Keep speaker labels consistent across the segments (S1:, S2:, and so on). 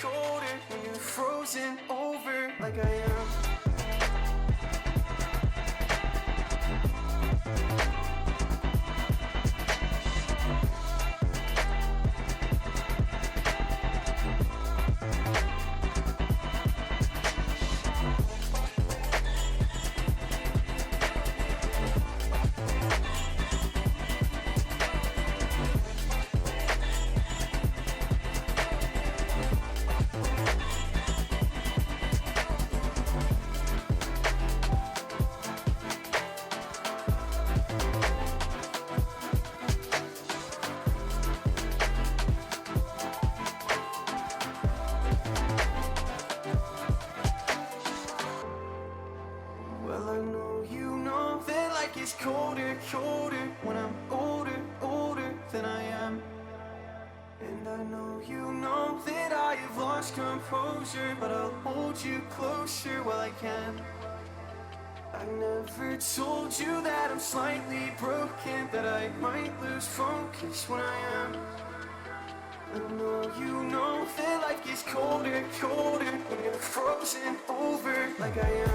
S1: colder when you're frozen over like I am. Well, I know you know that life gets colder, colder when I'm older, older than I am. And I know you know that I have lost composure, but I'll hold you closer while I can. I never told you that I'm slightly broken, that I might lose focus when I am. I know you know that life gets colder, colder when you're frozen over like I am.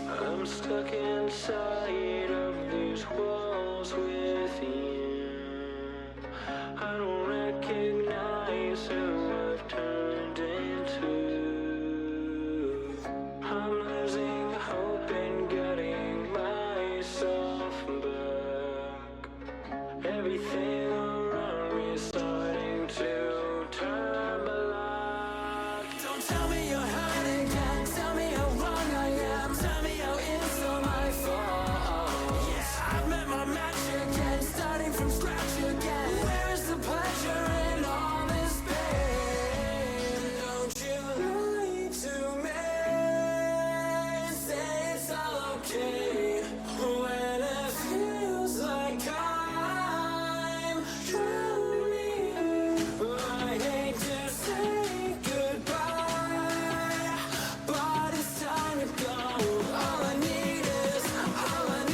S2: I'm stuck inside of these walls with you. I don't recognize who I've turned into. I'm losing hope and getting myself back. Everything around me is starting to turn black. Don't tell me you're hurt again. Tell me how wrong I am. Tell me how it's all my fault. Yeah, I've met my match again, starting from scratch again. Where is the pleasure in all this pain? Don't you lie to me. Say it's all okay when it feels like I'm drowning. I hate to say goodbye, but it's time to go. All I need is someone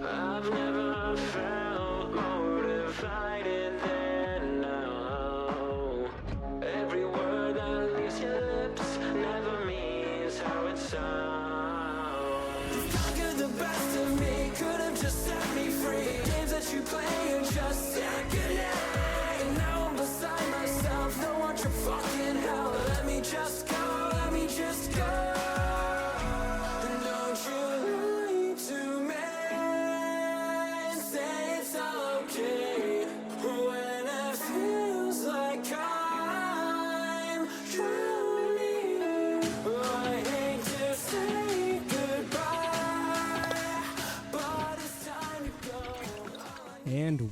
S2: I've never felt more divided than now. Every word that leaves your lips never means how it sounds. You conquered the best of me, could have just set me free. Games that you play are just second hand. And now I'm beside myself, no one your fucking hell. Let me just go, let me just go. And don't you lie to me. Say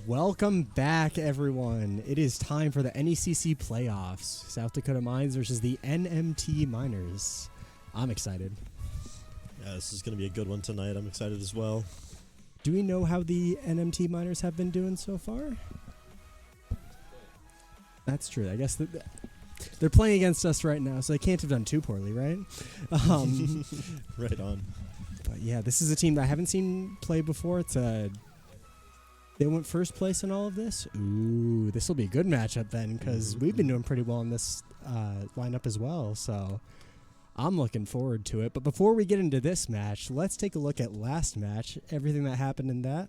S3: Welcome back, everyone. It is time for the NECC playoffs. South Dakota Mines versus the NMT Miners. I'm excited.
S4: Yeah, this is going to be a good one tonight. I'm excited as well.
S3: Do we know how the NMT Miners have been doing so far? That's true. I guess they're playing against us right now, so they can't have done too poorly, right?
S4: Right on.
S3: But yeah, this is a team that I haven't seen play before. They went first place in all of this. Ooh, this will be a good matchup then, because we've been doing pretty well in this lineup as well. So I'm looking forward to it. But before we get into this match, let's take a look at last match, everything that happened in that.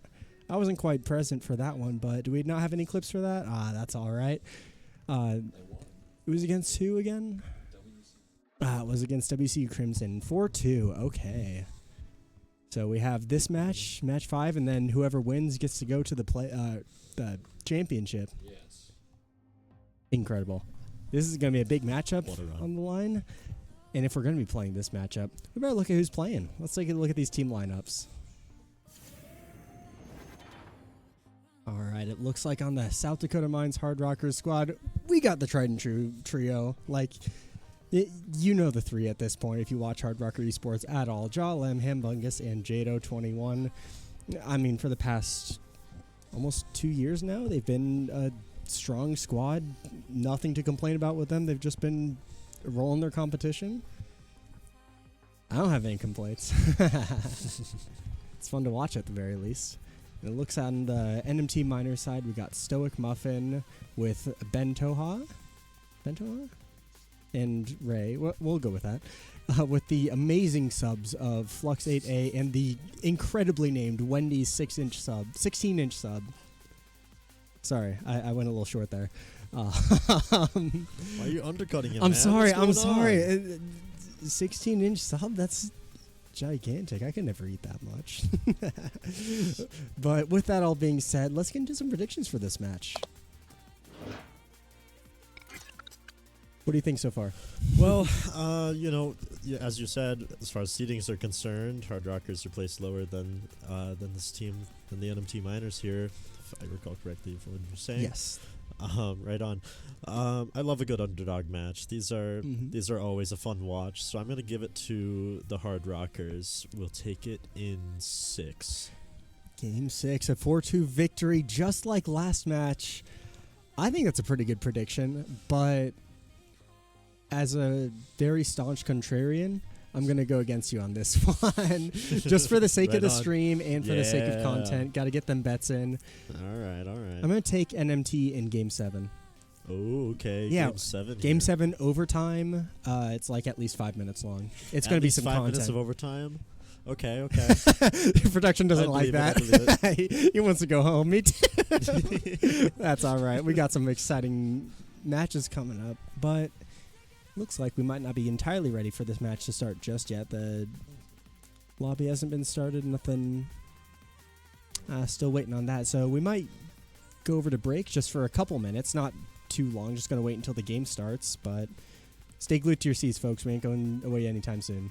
S3: I wasn't quite present for that one, but do we not have any clips for that? That's all right. It was against who again? It was against WC Crimson. 4-2. Okay. So we have this match, match 5, and then whoever wins gets to go to the championship.
S4: Yes.
S3: Incredible. This is going to be a big matchup
S4: What a run.
S3: on the line. And if we're going to be playing this matchup, we better look at who's playing. Let's take a look at these team lineups. All right, it looks like on the South Dakota Mines Hard Rockers squad, we got the tried and true trio. Like, you know the three at this point if you watch Hard Rocker Esports at all. Jalem, Hambungus, and Jado21. I mean, for the past almost 2 years now, they've been a strong squad. Nothing to complain about with them. They've just been rolling their competition. I don't have any complaints. It's fun to watch at the very least. And it looks on the NMT Miner side, we got Stoic Muffin with Ben Toha. Ben Toha? And Ray. We'll go with that. With the amazing subs of Flux 8A and the incredibly named Wendy's 16-inch sub. Sorry, I went a little short there.
S4: Why are you undercutting him,
S3: I'm
S4: man?
S3: sorry.
S4: What's
S3: I'm
S4: going
S3: sorry.
S4: on?
S3: 16-inch sub, that's gigantic. I can never eat that much. But with that all being said, let's get into some predictions for this match. What do you think so far?
S4: Well, as you said, as far as seedings are concerned, Hard Rockers are placed lower than this team, than the NMT Miners here, if I recall correctly from what you're saying.
S3: Yes.
S4: Right on. I love a good underdog match. These are always a fun watch. So I'm gonna give it to the Hard Rockers. We'll take it in 6.
S3: Game 6, a 4-2 victory, just like last match. I think that's a pretty good prediction, but as a very staunch contrarian, I'm going to go against you on this one. Just for the sake of the stream and for the sake of content. Got to get them bets in.
S4: All right.
S3: I'm going to take NMT in Game 7.
S4: Oh, okay.
S3: Yeah,
S4: Game 7.
S3: Game
S4: here.
S3: 7 overtime. It's like at least 5 minutes long. It's going to be some
S4: 5
S3: content.
S4: minutes of overtime? Okay.
S3: Production doesn't
S4: I
S3: like
S4: believe it,
S3: that.
S4: I believe
S3: He wants to go home. Me too. That's all right. We got some exciting matches coming up, but looks like we might not be entirely ready for this match to start just yet. The lobby hasn't been started. Nothing. Still waiting on that. So we might go over to break just for a couple minutes. Not too long. Just going to wait until the game starts. But stay glued to your seats, folks. We ain't going away anytime soon.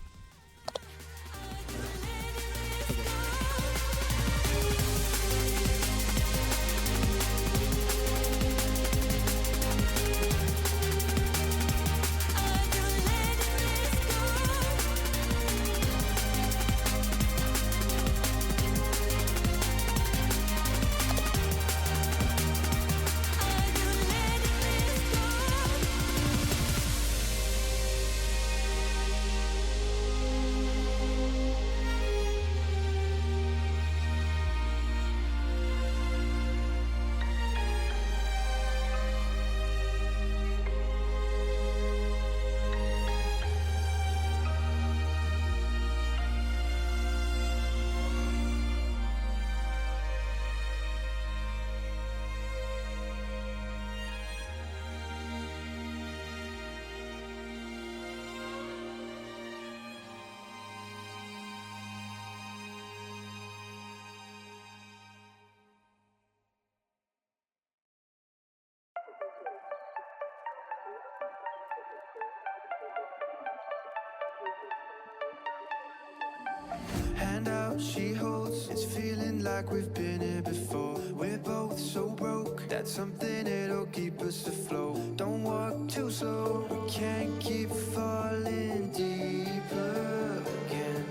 S1: Hand out, she holds. It's feeling like we've been here before. We're both so broke. That's something that'll keep us afloat. Don't walk too slow. We can't keep falling deeper again.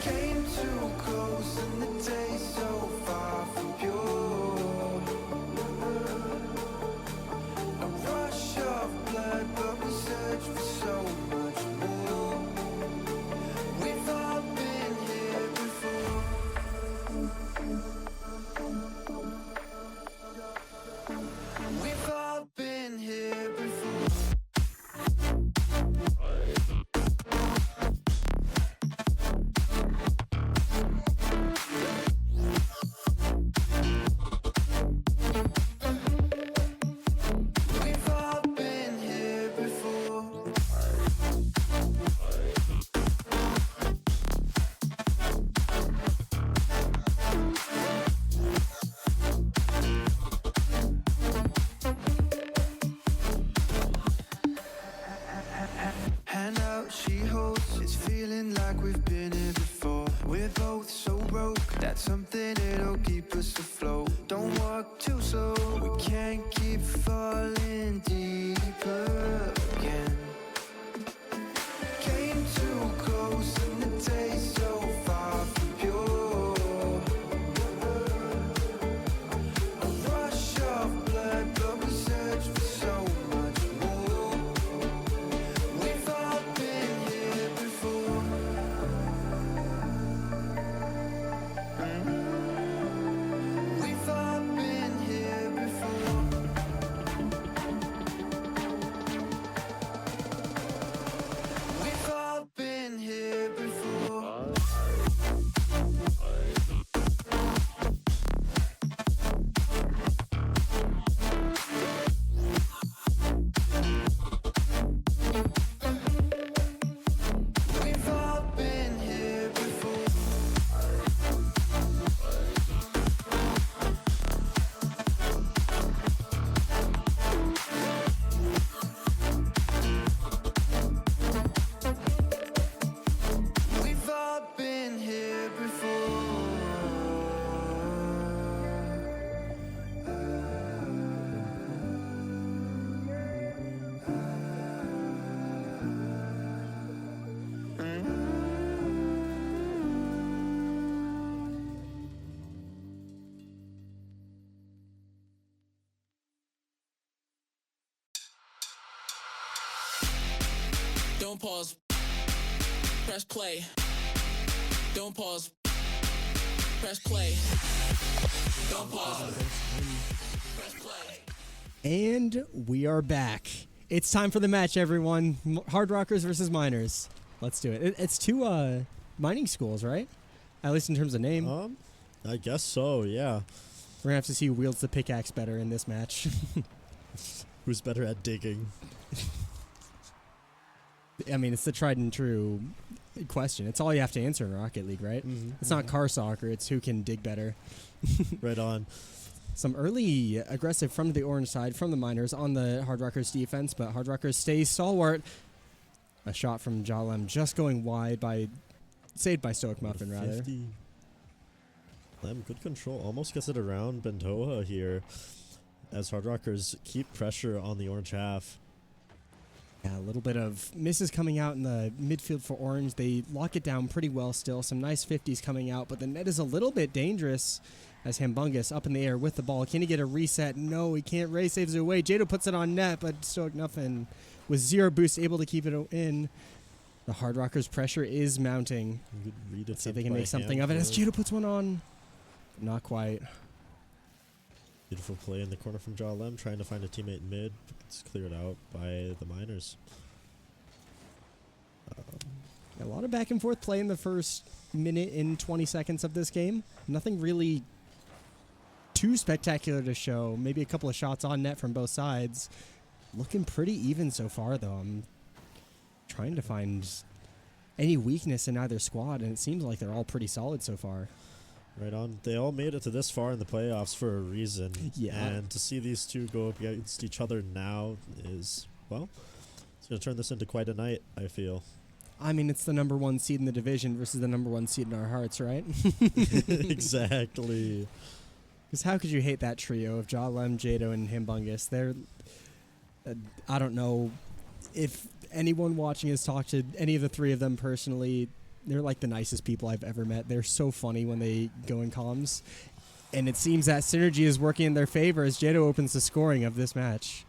S1: Came too close and the taste so far from pure. A rush of blood, but we search for so much more. We've all been here before. We've all been here before. We've all been here before. Hand out, she holds. It's feeling like we've been here before. We're both so broke. That's something that'll keep us afloat. Don't walk too slow. We can't keep falling deeper again. Came too close and the taste so far from pure. A rush of blood, but we search for so much more. We've all been here before. We've all been here before. We've all been here before. We've all been here before. We've all been here
S5: Don't pause. Press play. Don't pause. Press play. Don't pause. Press play.
S3: And we are back. It's time for the match, everyone. Hard Rockers versus Miners. Let's do it. It's two mining schools, right? At least in terms of name.
S4: I guess so, yeah.
S3: We're going to have to see who wields the pickaxe better in this match.
S4: Who's better at digging?
S3: I mean, it's the tried and true question. It's all you have to answer in Rocket League, right? It's not car soccer. It's who can dig better.
S4: Right on.
S3: Some early aggressive from the orange side, from the Miners on the Hard Rockers defense, but Hard Rockers stay stalwart. A shot from Jalem just going wide saved by Stoic Muffin, rather.
S4: 50. Lem, good control. Almost gets it around Bentoa here as Hard Rockers keep pressure on the orange half.
S3: Yeah, a little bit of misses coming out in the midfield for Orange. They lock it down pretty well still. Some nice 50s coming out, but the net is a little bit dangerous as Hambungus up in the air with the ball. Can he get a reset? No, he can't. Ray saves it away. Jado puts it on net, but Stoic Muffin with zero boost able to keep it in. The Hard Rockers pressure is mounting. Let's see if they can make something of it as Jado puts one on. Not quite.
S4: Beautiful play in the corner from Jalem, trying to find a teammate mid. It's cleared out by the Miners.
S3: A lot of back and forth play in the first minute and 20 seconds of this game. Nothing really too spectacular to show. Maybe a couple of shots on net from both sides. Looking pretty even so far, though. I'm trying to find any weakness in either squad, and it seems like they're all pretty solid so far.
S4: Right on. They all made it to this far in the playoffs for a reason.
S3: Yeah.
S4: And to see these two go up against each other now is, well, it's going to turn this into quite a night, I feel.
S3: I mean, it's the number 1 seed in the division versus the number 1 seed in our hearts, right?
S4: Exactly.
S3: Because how could you hate that trio of Jalem, Jado, and Himbungus? They're, I don't know if anyone watching has talked to any of the 3 of them personally. They're like the nicest people I've ever met. They're so funny when they go in comms. And it seems that synergy is working in their favor as Jado opens the scoring of this match.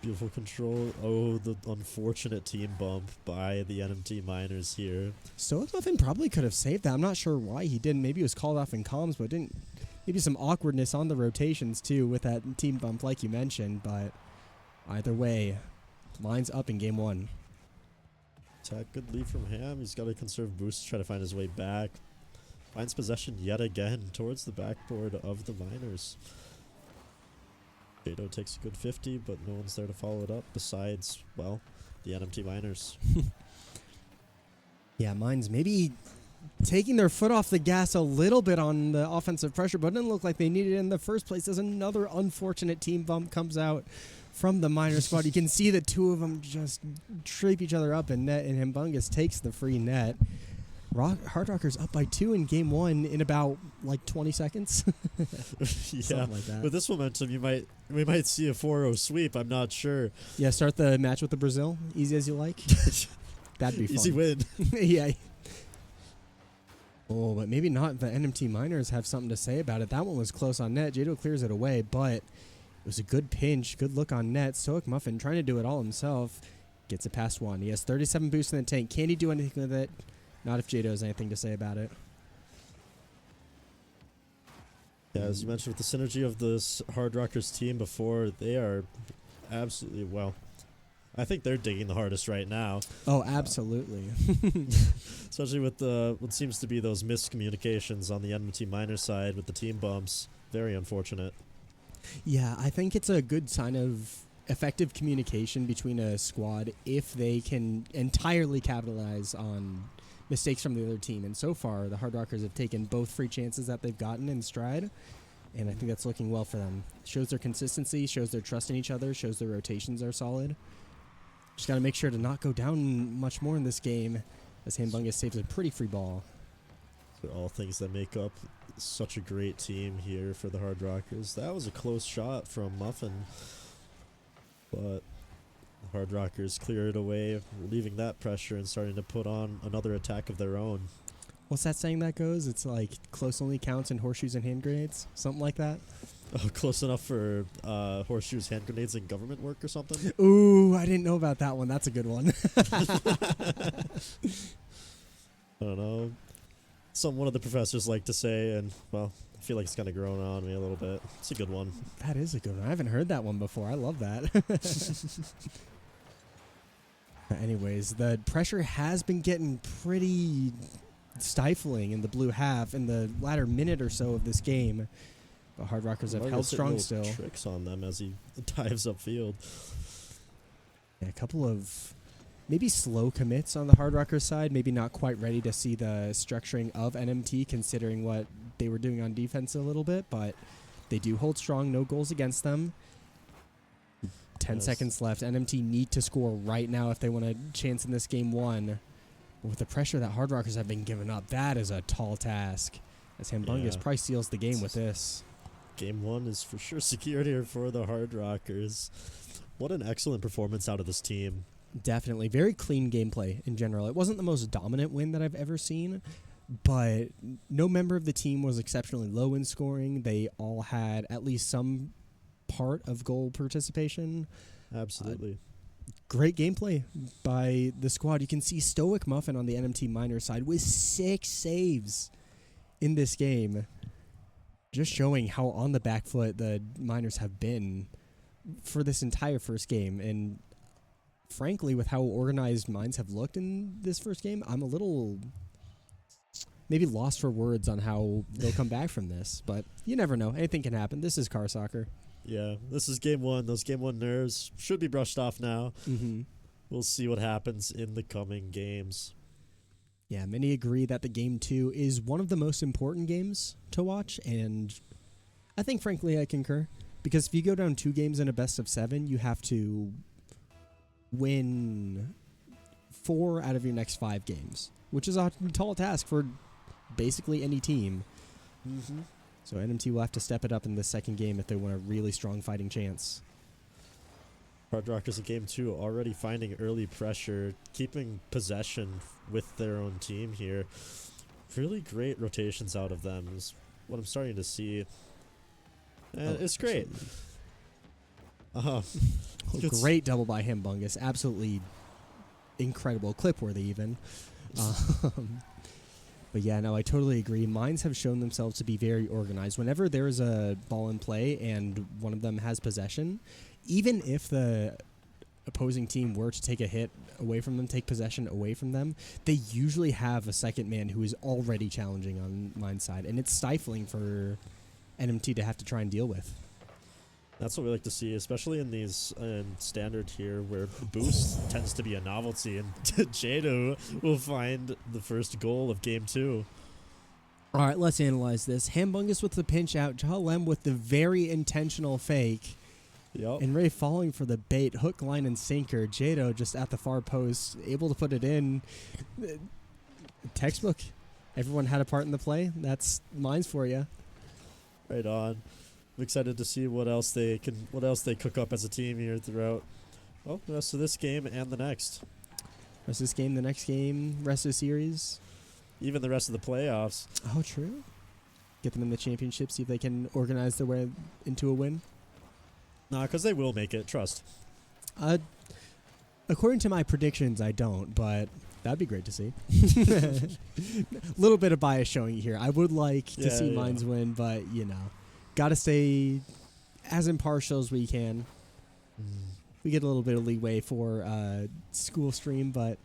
S4: Beautiful control. Oh, the unfortunate team bump by the NMT Miners here.
S3: Stoic Muffin probably could have saved that. I'm not sure why he didn't. Maybe he was called off in comms, but didn't. Maybe some awkwardness on the rotations, too, with that team bump like you mentioned. But either way, mine's up in game 1.
S4: Attack, good lead from Ham. He's got to conserve boost to try to find his way back. Finds possession yet again towards the backboard of the Miners. Jado takes a good 50, but no one's there to follow it up besides, well, the NMT Miners.
S3: Yeah, mine's maybe taking their foot off the gas a little bit on the offensive pressure, but it didn't look like they needed it in the first place as another unfortunate team bump comes out from the Miner squad. You can see the 2 of them just trip each other up in net, and Himbungus takes the free net. Hard Rockers up by 2 in game 1 in about like 20 seconds.
S4: Yeah,
S3: something like that.
S4: with this momentum, we might see a 4-0 sweep. I'm not sure.
S3: Yeah, start the match with the Brazil, easy as you like. That'd be fun.
S4: Easy win.
S3: Yeah. Oh, but maybe not. The NMT Miners have something to say about it. That one was close on net. Jado clears it away, but it was a good pinch, good look on net. Stoic Muffin trying to do it all himself. Gets it past 1. He has 37 boosts in the tank. Can he do anything with it? Not if Jado has anything to say about it.
S4: Yeah, as you mentioned, with the synergy of this Hard Rockers team before, they are absolutely, well, I think they're digging the hardest right now.
S3: Oh, absolutely.
S4: Especially with what seems to be those miscommunications on the NMT Miner side with the team bumps. Very unfortunate.
S3: Yeah, I think it's a good sign of effective communication between a squad if they can entirely capitalize on mistakes from the other team. And so far, the Hard Rockers have taken both free chances that they've gotten in stride, and I think that's looking well for them. Shows their consistency, shows their trust in each other, shows their rotations are solid. Just got to make sure to not go down much more in this game as Himbungus saves a pretty free ball.
S4: They're all things that make up such a great team here for the Hard Rockers. That was a close shot from Muffin, but the Hard Rockers clear it away, relieving that pressure and starting to put on another attack of their own.
S3: What's that saying that goes? It's like close only counts in horseshoes and hand grenades? Something like that?
S4: Oh, close enough for horseshoes, hand grenades, and government work or something?
S3: Ooh, I didn't know about that one. That's a good one.
S4: I don't know. One of the professors like to say, and, well, I feel like it's kind of grown on me a little bit. It's a good one.
S3: That is a good one. I haven't heard that one before. I love that. Anyways, the pressure has been getting pretty stifling in the blue half in the latter minute or so of this game. The Hard Rockers have held strong still.
S4: Tricks on them as he dives upfield.
S3: Yeah, a couple of maybe slow commits on the Hard Rockers side. Maybe not quite ready to see the structuring of NMT considering what they were doing on defense a little bit, but they do hold strong. No goals against them. 10 seconds left. NMT need to score right now if they want a chance in this game 1. But with the pressure that Hard Rockers have been giving up, that is a tall task. As Himbungus probably seals the game with this.
S4: Game 1 is for sure secured here for the Hard Rockers. What an excellent performance out of this team.
S3: Definitely. Very clean gameplay in general. It wasn't the most dominant win that I've ever seen, but no member of the team was exceptionally low in scoring. They all had at least some part of goal participation.
S4: Absolutely.
S3: Great gameplay by the squad. You can see Stoic Muffin on the NMT Miner side with 6 saves in this game. Just showing how on the back foot the Miners have been for this entire first game. And frankly, with how organized Mines have looked in this first game, I'm a little maybe lost for words on how they'll come back from this. But you never know. Anything can happen. This is car soccer.
S4: Yeah, this is game 1. Those game 1 nerves should be brushed off now.
S3: Mm-hmm.
S4: We'll see what happens in the coming games.
S3: Yeah, many agree that the game 2 is one of the most important games to watch, and I think, frankly, I concur. Because if you go down 2 games in a best of 7, you have to win 4 out of your next 5 games, which is a tall task for basically any team.
S4: Mm-hmm.
S3: So NMT will have to step it up in the second game if they want a really strong fighting chance.
S4: Hard Rockers in game 2 already finding early pressure, keeping possession with their own team here. Really great rotations out of them is what I'm starting to see. And it's great.
S3: Great double by him, Bungus. Absolutely incredible. Clip-worthy even. But yeah, no, I totally agree. Mines have shown themselves to be very organized. Whenever there is a ball in play and one of them has possession, even if the opposing team were to take a hit away from them, take possession away from them, they usually have a second man who is already challenging on Mine's side, and it's stifling for NMT to have to try and deal with.
S4: That's what we like to see, especially in these standard here, where boost tends to be a novelty, and Jado will find the first goal of game 2.
S3: All right, let's analyze this. Hambungus with the pinch out, Jalem with the very intentional fake,
S4: Yep.
S3: and Ray falling for the bait, hook, line, and sinker. Jado just at the far post, able to put it in. Textbook. Everyone had a part in the play. That's Mines for you.
S4: Right on. I'm excited to see what else they cook up as a team here throughout the rest of this game and the next.
S3: Rest of this game, the next game, rest of the series.
S4: Even the rest of the playoffs.
S3: Oh, true. Get them in the championship, see if they can organize their way into a win.
S4: Nah, because they will make it, trust.
S3: According to my predictions, I don't, but that'd be great to see. A little bit of bias showing here. I would like to see Mines win, but, got to stay as impartial as we can. We get a little bit of leeway for school stream, but,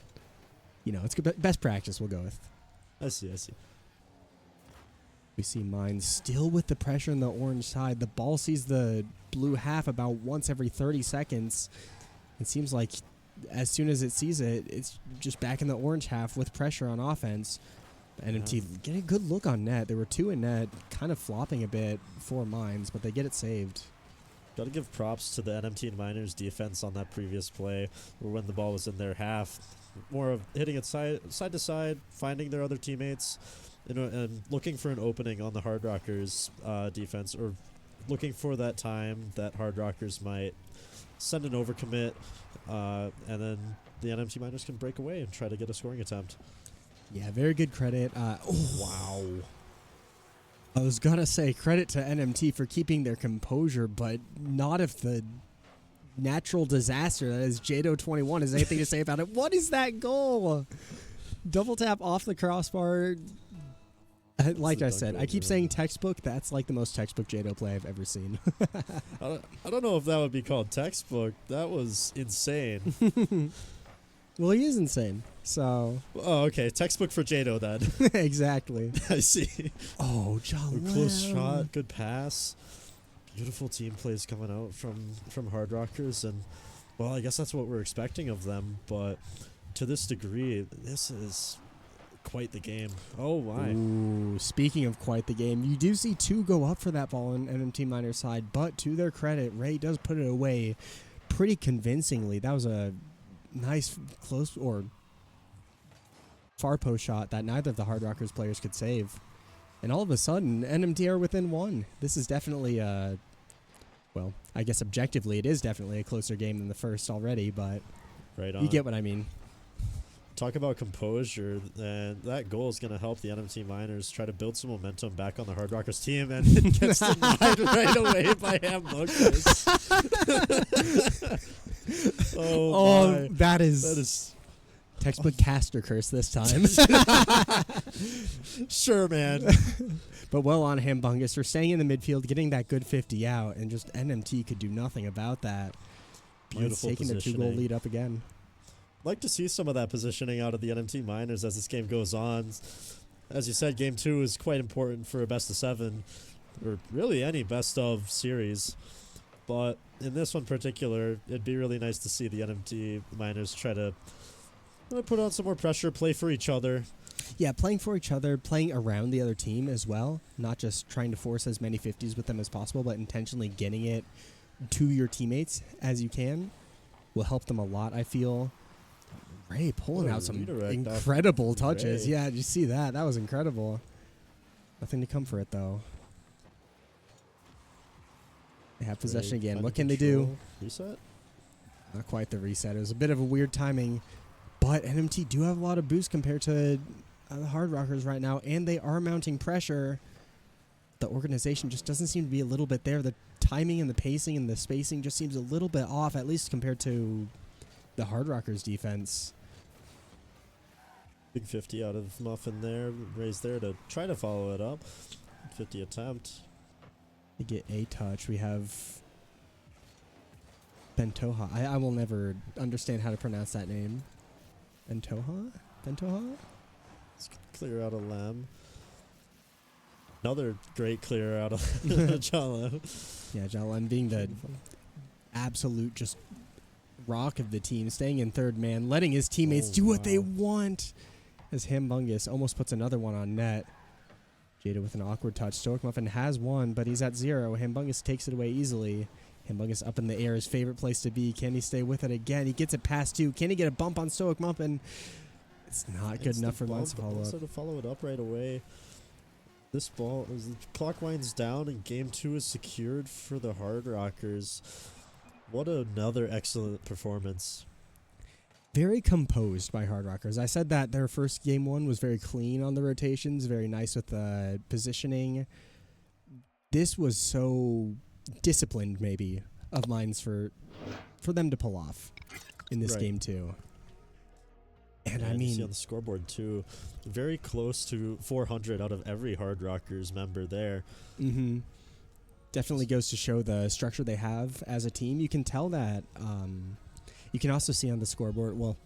S3: it's good. Best practice we'll go with.
S4: I see.
S3: We see Mines still with the pressure on the orange side. The ball sees the blue half about once every 30 seconds. It seems like as soon as it sees it, it's just back in the orange half with pressure on offense. NMT getting a good look on net. There were 2 in net, kind of flopping a bit for Mines, but they get it saved.
S4: Got to give props to the NMT and Miners defense on that previous play, or when the ball was in their half. More of hitting it side to side, finding their other teammates, and looking for an opening on the Hard Rockers defense, or looking for that time that Hard Rockers might send an overcommit, and then the NMT Miners can break away and try to get a scoring attempt.
S3: Yeah, very good credit.
S4: Wow.
S3: I was going to say credit to NMT for keeping their composure, but not if the natural disaster that is Jado 21 has anything to say about it. What is that goal? Double tap off the crossbar. Like I said, I keep saying textbook. That's like the most textbook Jado play I've ever seen.
S4: I don't know if that would be called textbook. That was insane.
S3: Well, he is insane. So.
S4: Oh, okay. Textbook for Jado then.
S3: Exactly.
S4: I see.
S3: Oh, John.
S4: Close shot. Good pass. Beautiful team plays coming out from Hard Rockers, and well, I guess that's what we're expecting of them. But to this degree, this is quite the game. Oh my!
S3: Ooh, speaking of quite the game, you do see 2 go up for that ball on NMT Miners side, but to their credit, Ray does put it away pretty convincingly. That was a nice close or far post shot that neither of the Hard Rockers players could save. And all of a sudden, NMT are within 1. This is definitely well, I guess objectively it is definitely a closer game than the first already, but
S4: right on.
S3: You get what I mean.
S4: Talk about composure, and that goal is going to help the NMT Miners try to build some momentum back on the Hard Rockers team, and it gets denied right away by Hambungus.
S3: Oh, that is textbook caster curse this time.
S4: Sure, man.
S3: But well on Hambungus for staying in the midfield, getting that good 50 out, and just NMT could do nothing about that.
S4: Beautiful
S3: taking the 2-goal lead up again.
S4: Like to see some of that positioning out of the NMT Miners as this game goes on. As you said, game 2 is quite important for a best of 7, or really any best of series. But in this one in particular, it'd be really nice to see the NMT Miners try to put on some more pressure, play for each other.
S3: Yeah, playing for each other, playing around the other team as well, not just trying to force as many 50s with them as possible, but intentionally getting it to your teammates as you can will help them a lot, I feel. Ray pulling
S4: What a
S3: out some
S4: redirect off
S3: incredible touches.
S4: Ray.
S3: Yeah, did you see that? That was incredible. Nothing to come for it, though. They have possession
S4: Ray
S3: again.
S4: finding
S3: What can they do?
S4: control. Reset?
S3: Not quite the reset. It was a bit of a weird timing, but NMT do have a lot of boost compared to the Hard Rockers right now, and they are mounting pressure. The organization just doesn't seem to be a little bit there. The timing and the pacing and the spacing just seems a little bit off, at least compared to the Hard Rockers defense.
S4: Big 50 out of Muffin there. Ray's there to try to follow it up. 50 attempt.
S3: They get a touch. We have Bentoha. I will never understand how to pronounce that name. Bentoha? Bentoha?
S4: Let's clear out a Lem. Another great clear out of John Lem.
S3: Yeah, John Lem being the absolute just rock of the team, staying in third man, letting his teammates do what they want. As Hambungus almost puts another one on net. Jada with an awkward touch. Stoic Muffin has one, but he's at 0. Hambungus takes it away easily. Hambungus up in the air, his favorite place to be. Can he stay with it again? He gets it past 2. Can he get a bump on Stoic Muffin? It's not good enough for Mines to follow up.
S4: Also to follow it up right away. This ball, as the clock winds down and game 2 is secured for the Hard Rockers. What another excellent performance.
S3: Very composed by Hard Rockers. I said that their first game 1 was very clean on the rotations, very nice with the positioning. This was so disciplined, maybe, of Mines for them to pull off in this game 2. And I
S4: you
S3: mean,
S4: see on the scoreboard too, very close to 400 out of every Hard Rockers member there.
S3: Mm-hmm. Definitely goes to show the structure they have as a team. You can tell that. You can also see on the scoreboard. Well,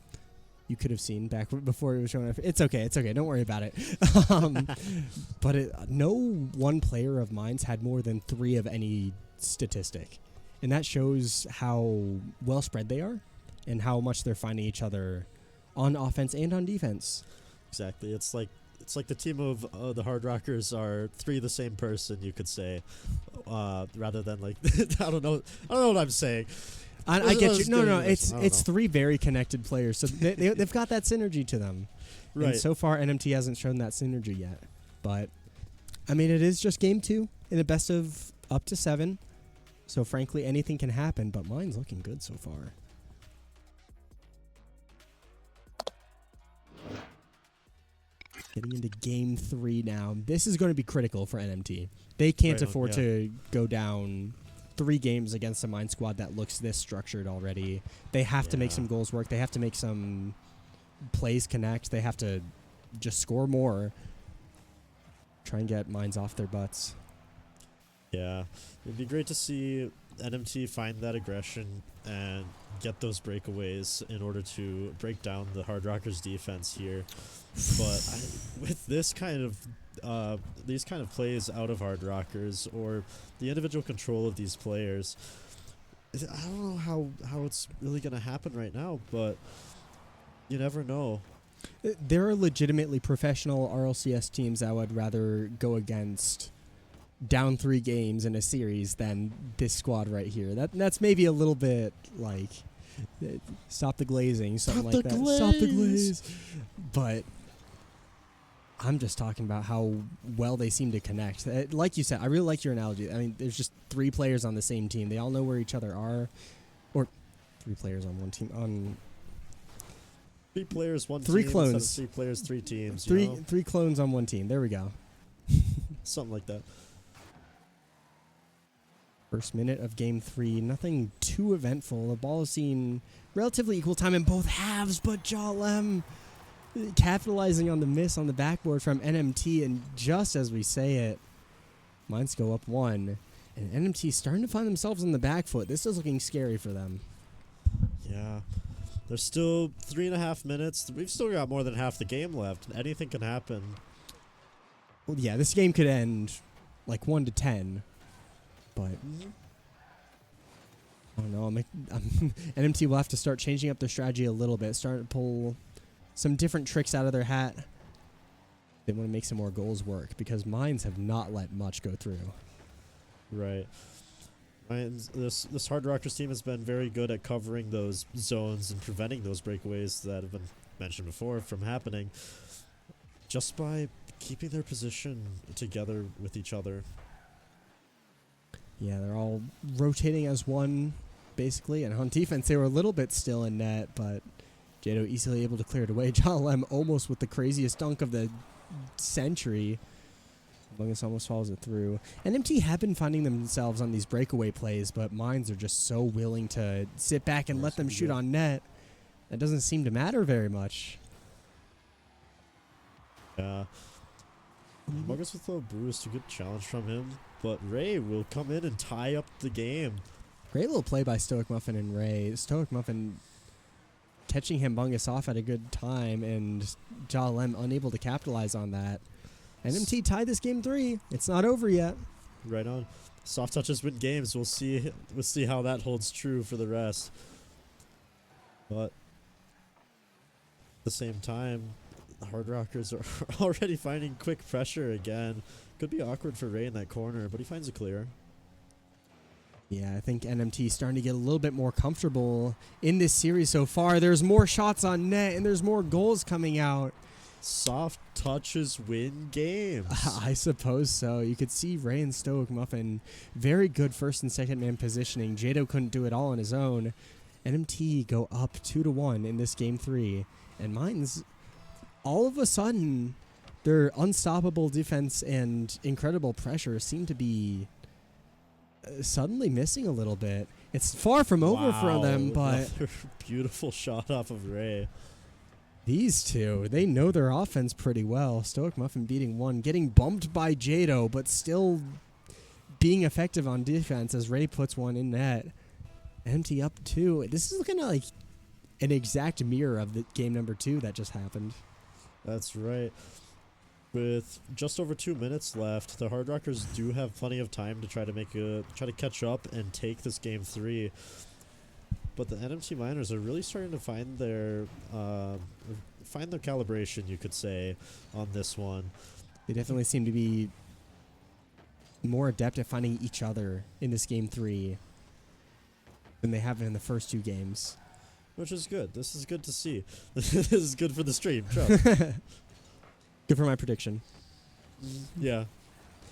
S3: you could have seen back before it was showing up. It's okay. It's okay. Don't worry about it. But no one player of Mines had more than 3 of any statistic, and that shows how well spread they are, and how much they're finding each other on offense and on defense.
S4: Exactly. It's like the team of the Hard Rockers are 3 of the same person, you could say, rather than like I don't know what I'm saying.
S3: I get you. No. It's 3 very connected players, so they've got that synergy to them.
S4: Right.
S3: And so far, NMT hasn't shown that synergy yet. But I mean, it is just game 2 in a best of up to 7. So frankly, anything can happen. But mine's looking good so far. Getting into game 3 now. This is going to be critical for NMT. They can't afford to go down 3 games against a Mine squad that looks this structured already. They have to make some goals work. They have to make some plays connect. They have to just score more. Try and get Mines off their butts.
S4: Yeah. It'd be great to see NMT find that aggression and get those breakaways in order to break down the Hard Rockers defense here. But with this kind of these kind of plays out of Hard Rockers, or the individual control of these players, I don't know how it's really going to happen right now, but you never know.
S3: There are legitimately professional RLCS teams that would rather go against down 3 games in a series than this squad right here. That's maybe a little bit like stop the glazing, something like that. Stop the glaze. But I'm just talking about how well they seem to connect. Like you said, I really like your analogy. I mean, there's just 3 players on the same team. They all know where each other are. Or 3 players on one team. On
S4: 3 players, 1
S3: 3
S4: team.
S3: clones.
S4: Instead of 3 players, 3 teams.
S3: 3 clones on one team. There we go.
S4: Something like that.
S3: First minute of game 3, nothing too eventful. The ball has seen relatively equal time in both halves, but Jalem capitalizing on the miss on the backboard from NMT, and just as we say it, Mines go up 1, and NMT starting to find themselves on the back foot. This is looking scary for them.
S4: Yeah. There's still 3.5 minutes. We've still got more than half the game left. Anything can happen.
S3: Well, yeah, this game could end like 1-10. But I don't know. NMT will have to start changing up their strategy a little bit, start to pull some different tricks out of their hat. They want to make some more goals work, because Mines have not let much go through.
S4: Right. And this Hard Rockers team has been very good at covering those zones and preventing those breakaways that have been mentioned before from happening, just by keeping their position together with each other.
S3: Yeah, they're all rotating as one, basically. And on defense, they were a little bit still in net, but Jado easily able to clear it away. John Lem almost with the craziest dunk of the century. Bungus almost follows it through. NMT have been finding themselves on these breakaway plays, but Mines are just so willing to sit back and let them shoot on net. That doesn't seem to matter very much.
S4: Yeah. Bungus with a boost, a good challenge from him, but Ray will come in and tie up the game.
S3: Great little play by Stoic Muffin and Ray. Stoic Muffin catching Bungus off at a good time, and Ja Lem unable to capitalize on that. NMT tied this game 3. It's not over yet.
S4: Right on. Soft touches win games. We'll see how that holds true for the rest. But at the same time, the Hard Rockers are already finding quick pressure again. Could be awkward for Ray in that corner, but he finds a clear.
S3: Yeah, I think NMT is starting to get a little bit more comfortable in this series so far. There's more shots on net, and there's more goals coming out.
S4: Soft touches win games.
S3: I suppose so. You could see Ray and Stoic Muffin very good first and second man positioning. Jado couldn't do it all on his own. NMT go up 2-1 in this game 3. And Mines, all of a sudden, their unstoppable defense and incredible pressure seem to be suddenly missing a little bit. It's far from over for them, but
S4: another beautiful shot off of Ray.
S3: These two, they know their offense pretty well. Stoic Muffin beating one, getting bumped by Jado, but still being effective on defense as Ray puts one in net. NMT up 2. This is looking like an exact mirror of the game number 2 that just happened.
S4: That's right. With just over 2 minutes left, the Hard Rockers do have plenty of time to try to catch up and take this game 3. But the NMT Miners are really starting to find their calibration, you could say, on this one.
S3: They definitely seem to be more adept at finding each other in this game 3 than they have in the first 2 games.
S4: Which is good. This is good to see. This is good for the stream. Trust.
S3: Good for my prediction.
S4: Yeah.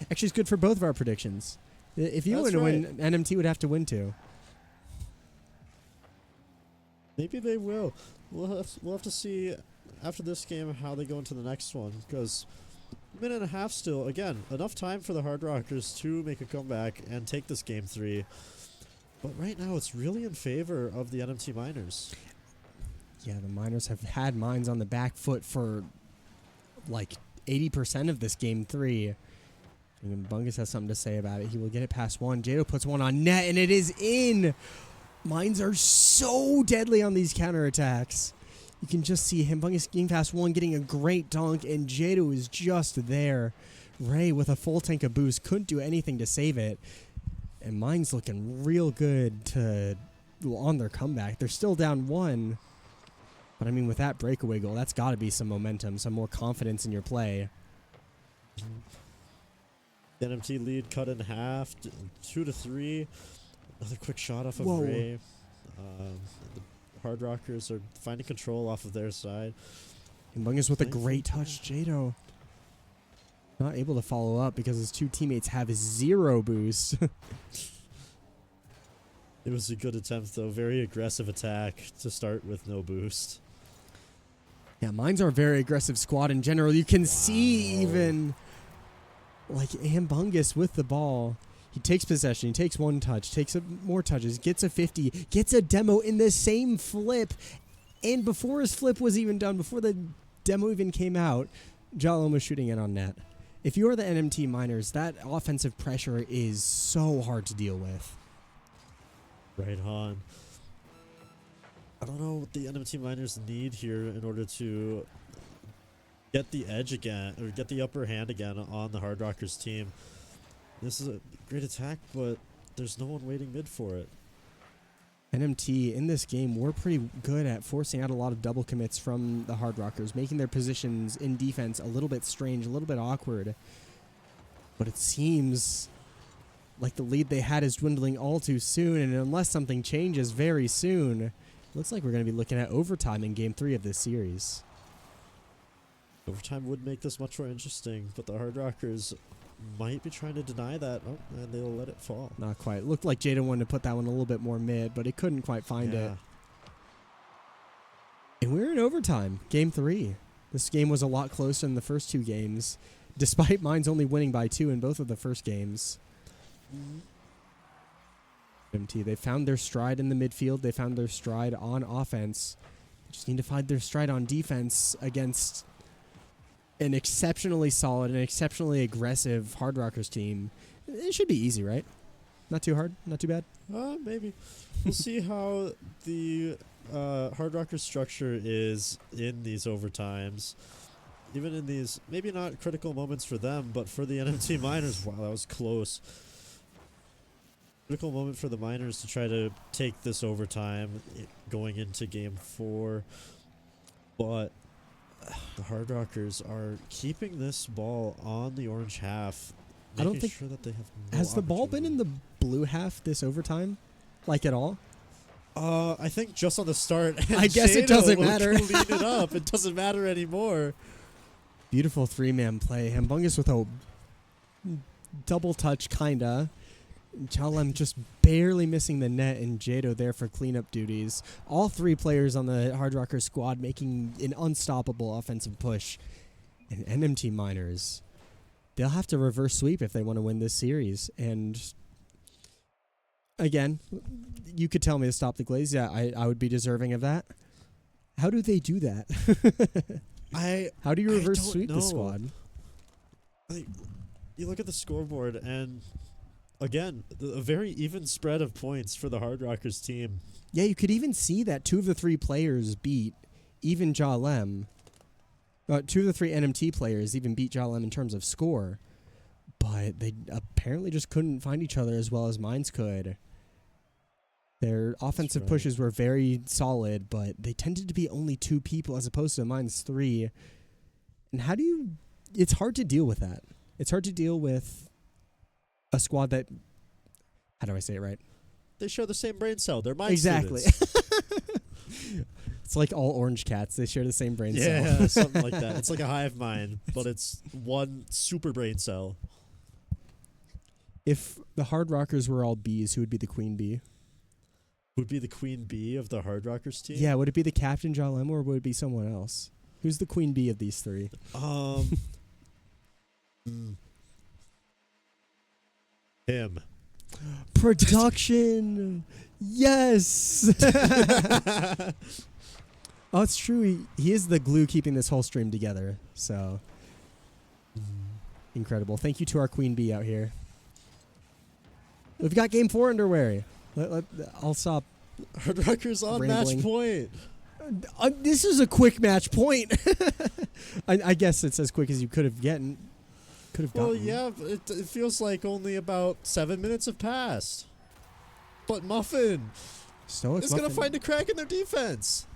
S3: Actually, it's good for both of our predictions. If you were to win, NMT would have to win too.
S4: Maybe they will. We'll have to see after this game how they go into the next one, because a minute and a half still. Again, enough time for the Hard Rockers to make a comeback and take this game 3. But right now, it's really in favor of the NMT Miners.
S3: Yeah, the Miners have had Mines on the back foot for like 80% of this game 3. And Bungus has something to say about it. He will get it past one. Jado puts one on net, and it is in. Mines are so deadly on these counterattacks. You can just see him. Bungus getting past one, getting a great dunk, and Jado is just there. Ray with a full tank of boost couldn't do anything to save it. And Mines looking real good on their comeback. They're still down 1. But I mean, with that breakaway goal, that's got to be some momentum, some more confidence in your play.
S4: The NMT lead cut in half, 2-3. Another quick shot off of
S3: Whoa.
S4: Ray. The Hard Rockers are finding control off of their side.
S3: And Bungus with a great touch. Jado not able to follow up because his 2 teammates have 0 boost.
S4: It was a good attempt, though. Very aggressive attack to start with no boost.
S3: Yeah, Mines are a very aggressive squad in general. You can see even like Bungus with the ball. He takes possession. He takes 1 touch, takes more touches, gets a 50, gets a demo in the same flip. And before his flip was even done, before the demo even came out, Jalom was shooting it on net. If you're the NMT Miners, that offensive pressure is so hard to deal with.
S4: Right on. I don't know what the NMT Miners need here in order to get the edge again, or get the upper hand again on the Hard Rockers team. This is a great attack, but there's no one waiting mid for it.
S3: NMT in this game were pretty good at forcing out a lot of double commits from the Hard Rockers, making their positions in defense a little bit strange, a little bit awkward. But it seems like the lead they had is dwindling all too soon, and unless something changes very soon, looks like we're going to be looking at overtime in Game 3 of this series.
S4: Overtime would make this much more interesting, but the Hard Rockers might be trying to deny that. Oh, and they'll let it fall.
S3: Not quite. Looked like Jada wanted to put that one a little bit more mid, but he couldn't quite find it. And we're in overtime, Game 3. This game was a lot closer than the first 2 games, despite Mines only winning by 2 in both of the first games. NMT, they found their stride in the midfield. They found their stride on offense. They just need to find their stride on defense against an exceptionally solid and exceptionally aggressive Hard Rockers team. It should be easy, right? Not too hard? Not too bad?
S4: Maybe. We'll see how the Hard Rockers structure is in these overtimes. Even in these, maybe not critical moments for them, but for the NMT Miners, wow, that was close. Critical moment for the Miners to try to take this overtime going into Game 4. But the Hard Rockers are keeping this ball on the orange half.
S3: I don't think
S4: sure that they have no
S3: has the ball been in the blue half this overtime, like at all?
S4: I think just on the start.
S3: I guess it doesn't matter.
S4: Lead it up. It doesn't matter anymore.
S3: Beautiful 3-man play. Hambungus with a double touch, kinda. Chalem just barely missing the net, and Jado there for cleanup duties. All 3 players on the Hard Rocker squad making an unstoppable offensive push. And NMT Miners, they'll have to reverse sweep if they want to win this series. And again, you could tell me to stop the glaze. Yeah, I would be deserving of that. How do they do that? How do you reverse sweep the squad?
S4: You look at the scoreboard, and again, a very even spread of points for the Hard Rockers team.
S3: Yeah, you could even see that 2 of the 3 players beat even Jalem. 2 of the 3 NMT players even beat Jalem in terms of score. But they apparently just couldn't find each other as well as Mines could. Their offensive pushes were very solid, but they tended to be only 2 people as opposed to Mines 3. And how do you... It's hard to deal with that. It's hard to deal with a squad that... How do I say it right?
S4: They share the same brain cell. They're Mines
S3: exactly. It's like all orange cats. They share the same brain cell.
S4: Yeah, something like that. It's like a hive mind, but it's one super brain cell.
S3: If the Hard Rockers were all bees, who would be the queen bee?
S4: Would be the queen bee of the Hard Rockers team?
S3: Yeah, would it be the captain Jalem, or would it be someone else? Who's the queen bee of these 3?
S4: Him.
S3: Production! Yes! Oh, it's true. He is the glue keeping this whole stream together. So, incredible. Thank you to our queen bee out here. We've got Game 4 underway. I'll stop.
S4: Hard Rockers on
S3: rambling.
S4: match point.
S3: This is a quick match point. I guess it's as quick as you could have gotten.
S4: Well, yeah, it feels like only about 7 minutes have passed. But Muffin is going to find a crack in their defense.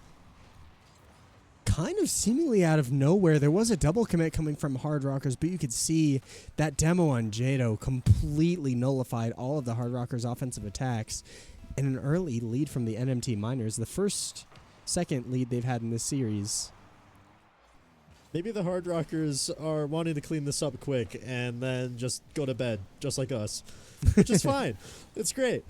S3: Kind of seemingly out of nowhere. There was a double commit coming from Hard Rockers, but you could see that demo on Jado completely nullified all of the Hard Rockers' offensive attacks. And an early lead from the NMT Miners, the second lead they've had in this series.
S4: Maybe the Hard Rockers are wanting to clean this up quick and then just go to bed, just like us, which is fine. It's great.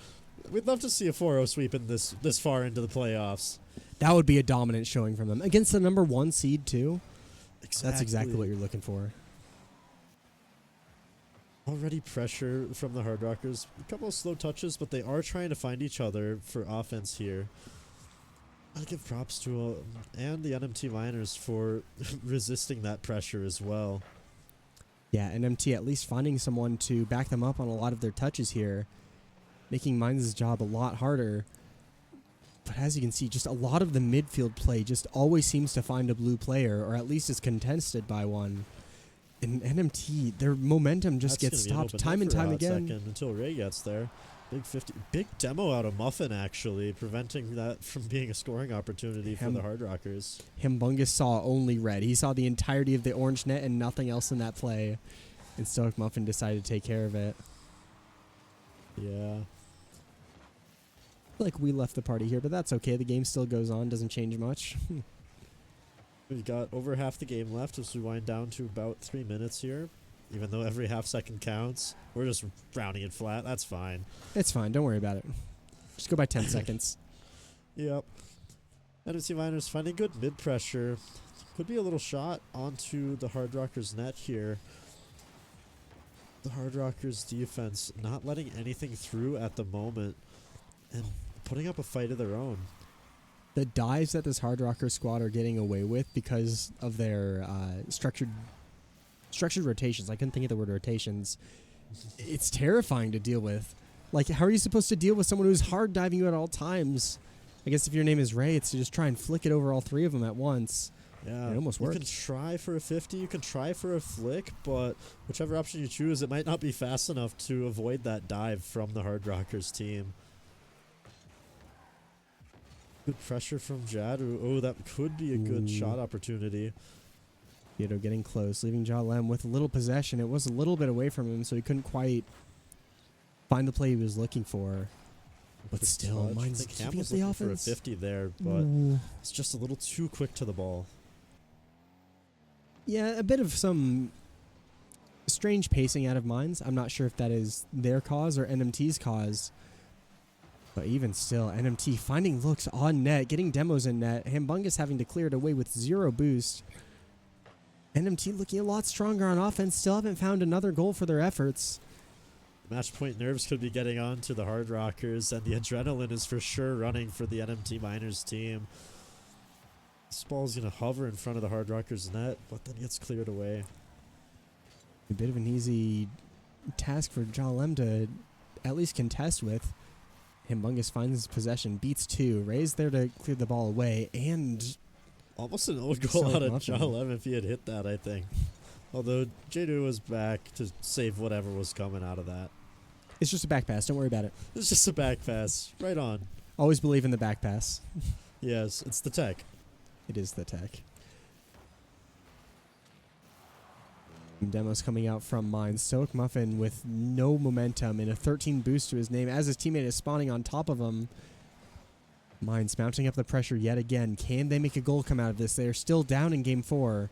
S4: We'd love to see a 4-0 sweep in this far into the playoffs.
S3: That would be a dominant showing from them. Against the number 1 seed, too.
S4: Exactly.
S3: That's exactly what you're looking for.
S4: Already pressure from the Hard Rockers. A couple of slow touches, but they are trying to find each other for offense here. I'll give props to and the NMT Miners for resisting that pressure as well.
S3: Yeah, NMT at least finding someone to back them up on a lot of their touches here, making Mines' job a lot harder. But as you can see, just a lot of the midfield play just always seems to find a blue player, or at least is contested by one. In NMT, their momentum just gets stopped time and time again.
S4: Until Ray gets there. Big demo out of Muffin, actually, preventing that from being a scoring opportunity for the Hard Rockers.
S3: Hambungus saw only red. He saw the entirety of the orange net and nothing else in that play. And Stoic Muffin decided to take care of it.
S4: Yeah.
S3: Like we left the party here, but that's okay. The game still goes on, doesn't change much.
S4: We've got over half the game left as we wind down to about 3 minutes here. Even though every half second counts, we're just rounding it flat. That's fine.
S3: It's fine. Don't worry about it. Just go by 10 seconds.
S4: Yep. NMT Miners finding good mid pressure. Could be a little shot onto the Hard Rockers net here. The Hard Rockers defense not letting anything through at the moment and putting up a fight of their own.
S3: The dives that this Hard Rocker squad are getting away with because of their structured rotations. I couldn't think of the word rotations. It's terrifying to deal with. Like, how are you supposed to deal with someone who's hard diving you at all times? I guess if your name is Ray, it's to just try and flick it over all three of them at once.
S4: Yeah,
S3: it almost worked.
S4: You can try for a 50, you can try for a flick, but whichever option you choose, it might not be fast enough to avoid that dive from the Hard Rockers team. Good pressure from Jadu. Oh, that could be a good shot opportunity.
S3: Getting close, leaving Ja Lem with a little possession. It was a little bit away from him, so he couldn't quite find the play he was looking for. But still, Mine's keeping up the offense.
S4: For a 50 there, but it's just a little too quick to the ball.
S3: Yeah, a bit of some strange pacing out of Mines. I'm not sure if that is their cause or NMT's cause. But even still, NMT finding looks on net, getting demos in net. Hambungus having to clear it away with 0 boost. NMT looking a lot stronger on offense. Still haven't found another goal for their efforts.
S4: Match point nerves could be getting on to the Hard Rockers, and the adrenaline is for sure running for the NMT Miners team. This ball's going to hover in front of the Hard Rockers net, but then gets cleared away.
S3: A bit of an easy task for Ja Lem to at least contest with. Hambungus finds his possession, beats 2. Ray's there to clear the ball away, and
S4: almost an old goal out of Ja Lem if he had hit that, I think. Although Jadu was back to save whatever was coming out of that.
S3: It's just a back pass. Don't worry about it.
S4: It's just a back pass. Right on.
S3: Always believe in the back pass.
S4: Yes, it's the tech.
S3: It is the tech. Demos coming out from mine. Stoic Muffin with no momentum and a 13 boost to his name as his teammate is spawning on top of him. Mines mounting up the pressure yet again. Can they make a goal come out of this? They are still down in Game 4.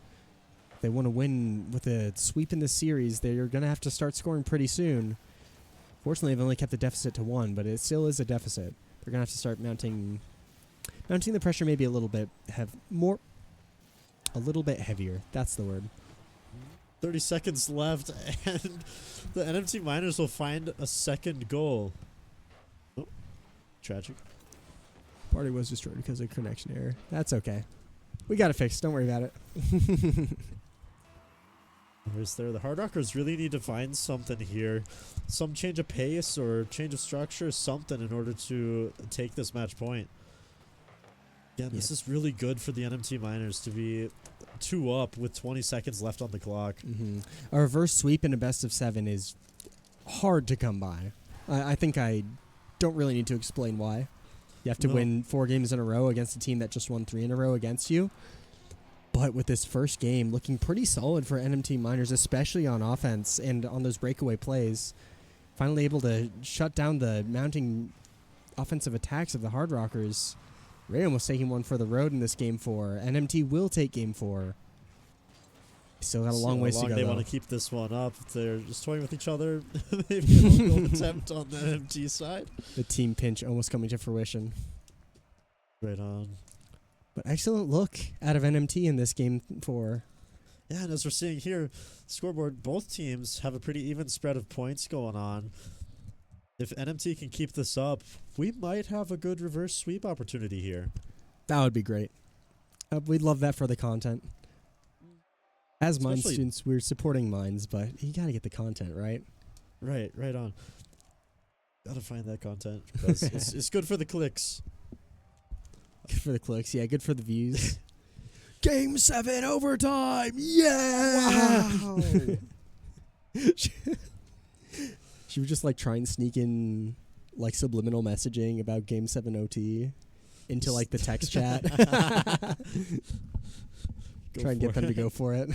S3: They want to win with a sweep in this series. They're going to have to start scoring pretty soon. Fortunately, they've only kept the deficit to 1, but it still is a deficit. They're going to have to start mounting the pressure maybe a little bit heavier. That's the word.
S4: 30 seconds left, and the NMT Miners will find a second goal. Oh, tragic.
S3: Party was destroyed because of connection error. That's okay. We got it fixed. Don't worry about it.
S4: Where's there? The Hard Rockers really need to find something here. Some change of pace or change of structure, something in order to take this match point. Yeah, this is really good for the NMT Miners to be 2 up with 20 seconds left on the clock.
S3: A reverse sweep in a best of 7 is hard to come by. I think I don't really need to explain why. You have to win 4 games in a row against a team that just won 3 in a row against you. But with this first game looking pretty solid for NMT Miners, especially on offense and on those breakaway plays, finally able to shut down the mounting offensive attacks of the Hard Rockers. Ray almost taking one for the road in this Game 4. NMT will take Game 4. Still got a long ways to go.
S4: They want to keep this one up. They're just toying with each other. Maybe an goal attempt on the NMT side.
S3: The team pinch almost coming to fruition.
S4: Right on.
S3: But excellent look out of NMT in this Game 4.
S4: Yeah, and as we're seeing here, scoreboard, both teams have a pretty even spread of points going on. If NMT can keep this up, we might have a good reverse sweep opportunity here.
S3: That would be great. We'd love that for the content. As Mines students, we're supporting Mines, but you gotta get the content, right?
S4: Right on. Gotta find that content. It's good for the clicks.
S3: Good for the clicks, yeah, good for the views. Game 7 overtime! Yeah!
S4: Wow!
S3: She would just like try and sneak in like subliminal messaging about Game 7 OT into like the text chat. Try and get them to go for it.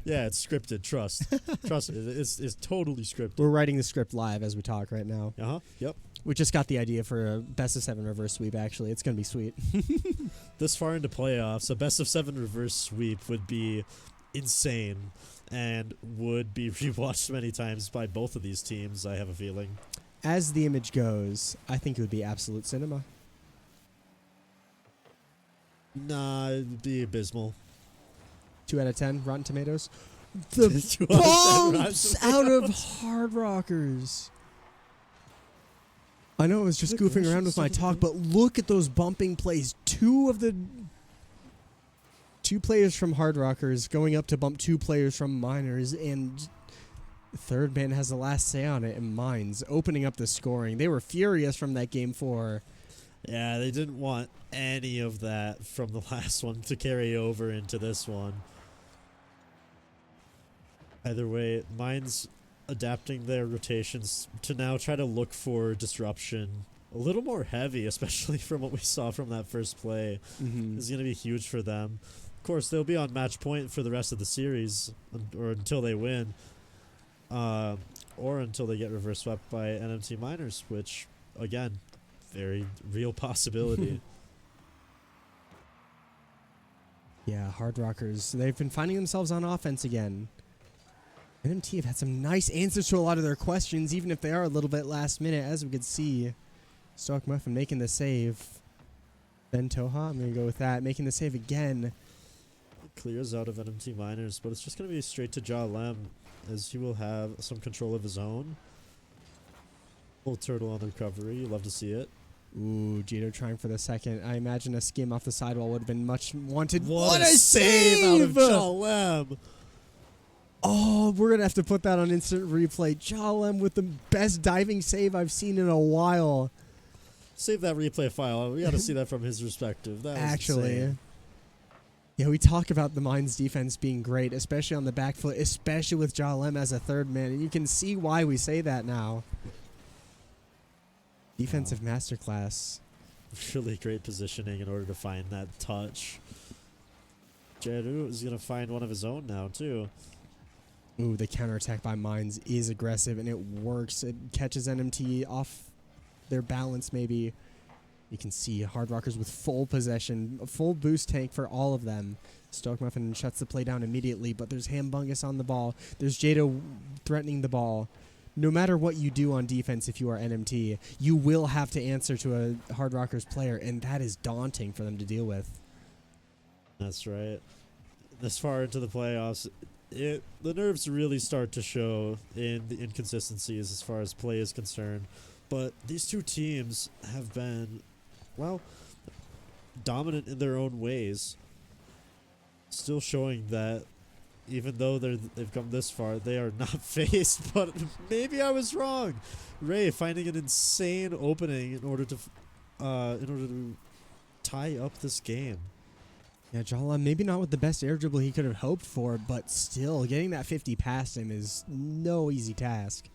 S4: Yeah, it's scripted. Trust. Trust. It's totally scripted.
S3: We're writing the script live as we talk right now.
S4: Yep.
S3: We just got the idea for a best of 7 reverse sweep, actually. It's going to be sweet.
S4: This far into playoffs, a best of 7 reverse sweep would be insane and would be rewatched many times by both of these teams, I have a feeling.
S3: As the image goes, I think it would be absolute cinema.
S4: Nah, it'd be abysmal.
S3: 2 out of 10 Rotten Tomatoes. The
S4: 2 out of 10 Rotten
S3: bombs out of Hard Rockers. I know I was just goofing around with my talk, but look at those bumping plays. 2 players from Hard Rockers going up to bump 2 players from Miners, and third man has the last say on it, and Mines opening up the scoring. They were furious from that game 4.
S4: Yeah, they didn't want any of that from the last one to carry over into this one. Either way, Mines adapting their rotations to now try to look for disruption a little more heavy, especially from what we saw from that first play. Is going to be huge for them. Of course, they'll be on match point for the rest of the series, or until they win, or until they get reverse swept by NMT Miners, which, again, very real possibility.
S3: Yeah, Hard Rockers, they've been finding themselves on offense again. NMT have had some nice answers to a lot of their questions, even if they are a little bit last minute, as we could see. Stoic Muffin making the save. Ben Toha, I'm going to go with that, making the save again.
S4: It clears out of NMT Miners, but it's just going to be straight to Ja Lem, as he will have some control of his own. Full turtle on the recovery, you love to see it.
S3: Ooh, Jito trying for the second. I imagine a skim off the sidewall would have been much wanted.
S4: What a save out of Ja Lem!
S3: Oh, we're going to have to put that on instant replay. Ja Lem with the best diving save I've seen in a while.
S4: Save that replay file. We got to see that from his perspective. That was
S3: Actually,
S4: insane.
S3: yeah, we talk about the Mines defense being great, especially on the back foot, especially with Ja Lem as a third man, and you can see why we say that now. Defensive masterclass.
S4: Really great positioning in order to find that touch. Jeru is going to find one of his own now, too.
S3: Ooh, the counterattack by Mines is aggressive, and it works. It catches NMT off their balance, maybe. You can see Hard Rockers with full possession, a full boost tank for all of them. Stoic Muffin shuts the play down immediately, but there's Hambungus on the ball. There's Jado threatening the ball. No matter what you do on defense, if you are NMT, you will have to answer to a Hard Rockers player, and that is daunting for them to deal with.
S4: That's right. This far into the playoffs, the nerves really start to show in the inconsistencies as far as play is concerned. But these two teams have been, well, dominant in their own ways. Still showing that even though they've come this far, they are not faced. But maybe I was wrong. Ray finding an insane opening in order to tie up this game.
S3: Yeah, Jala, maybe not with the best air dribble he could have hoped for, but still, getting that 50 past him is no easy task.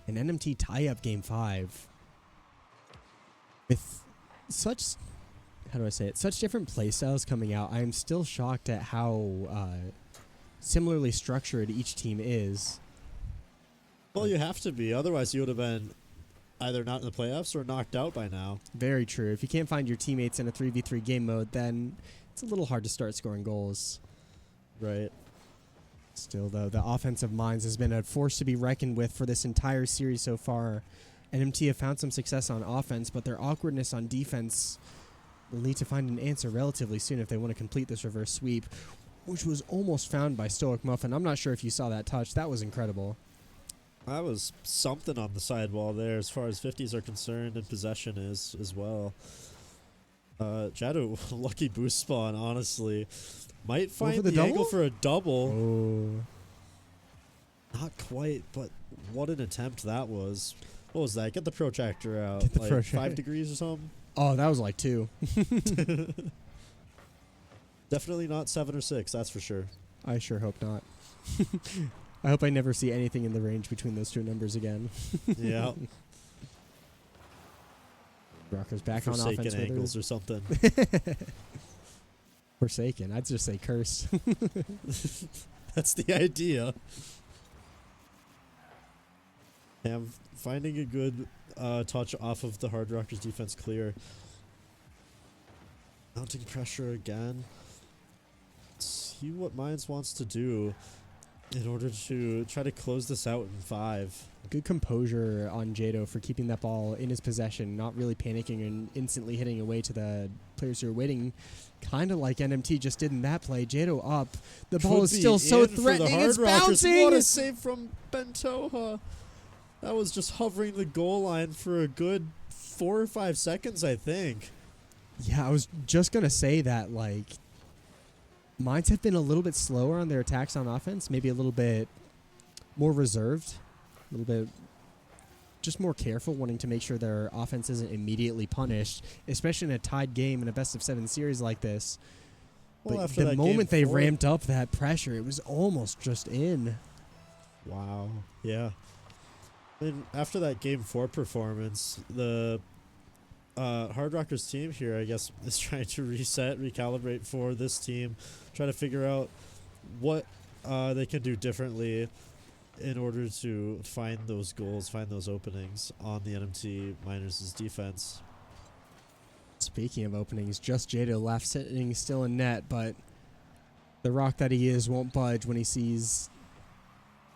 S3: An NMT tie-up Game 5. With such, how do I say it, such different playstyles coming out, I am still shocked at how similarly structured each team is.
S4: Well, you have to be. Otherwise, you would have been either not in the playoffs or knocked out by now.
S3: Very true. If you can't find your teammates in a 3v3 game mode, then it's a little hard to start scoring goals.
S4: Right.
S3: Still, though, the offensive minds has been a force to be reckoned with for this entire series so far. NMT have found some success on offense, but their awkwardness on defense will need to find an answer relatively soon if they want to complete this reverse sweep, which was almost found by Stoic Muffin. I'm not sure if you saw that touch. That was incredible.
S4: That was something on the sidewall there as far as 50s are concerned and possession is as well. Jadu, lucky boost spawn, honestly. Might find the angle for a double.
S3: Oh.
S4: Not quite, but what an attempt that was. What was that? Get the protractor out.
S3: Get the
S4: like
S3: protractor.
S4: 5 degrees or something?
S3: Oh, that was like 2.
S4: Definitely not 7 or 6, that's for sure.
S3: I sure hope not. I hope I never see anything in the range between those two numbers again.
S4: Yeah.
S3: Rockers back on offense.
S4: Forsaken angles or something.
S3: Forsaken. I'd just say cursed.
S4: That's the idea. I'm finding a good touch off of the Hard Rockers defense clear. Mounting pressure again. Let's see what Mines wants to do in order to try to close this out in 5.
S3: Good composure on Jado for keeping that ball in his possession, not really panicking and instantly hitting away to the players who are waiting, kind of like NMT just did in that play. Jado up. The ball is still so threatening. It's bouncing.
S4: What a save from Bentoha. That was just hovering the goal line for a good 4 or 5 seconds, I think.
S3: Yeah, I was just going to say that, like, Mines have been a little bit slower on their attacks on offense, maybe a little bit more reserved, a little bit just more careful, wanting to make sure their offense isn't immediately punished, especially in a tied game in a best-of-7 series like this.
S4: Well,
S3: but
S4: after
S3: the
S4: that
S3: moment
S4: game
S3: they
S4: 4
S3: ramped up that pressure, it was almost just in.
S4: Wow. Yeah. And after that Game 4 performance, the Hard Rockers team here, I guess, is trying to reset, recalibrate for this team, try to figure out what they can do differently in order to find those goals, find those openings on the NMT Miners' defense.
S3: Speaking of openings, just Jado left sitting still in net, but the rock that he is won't budge when he sees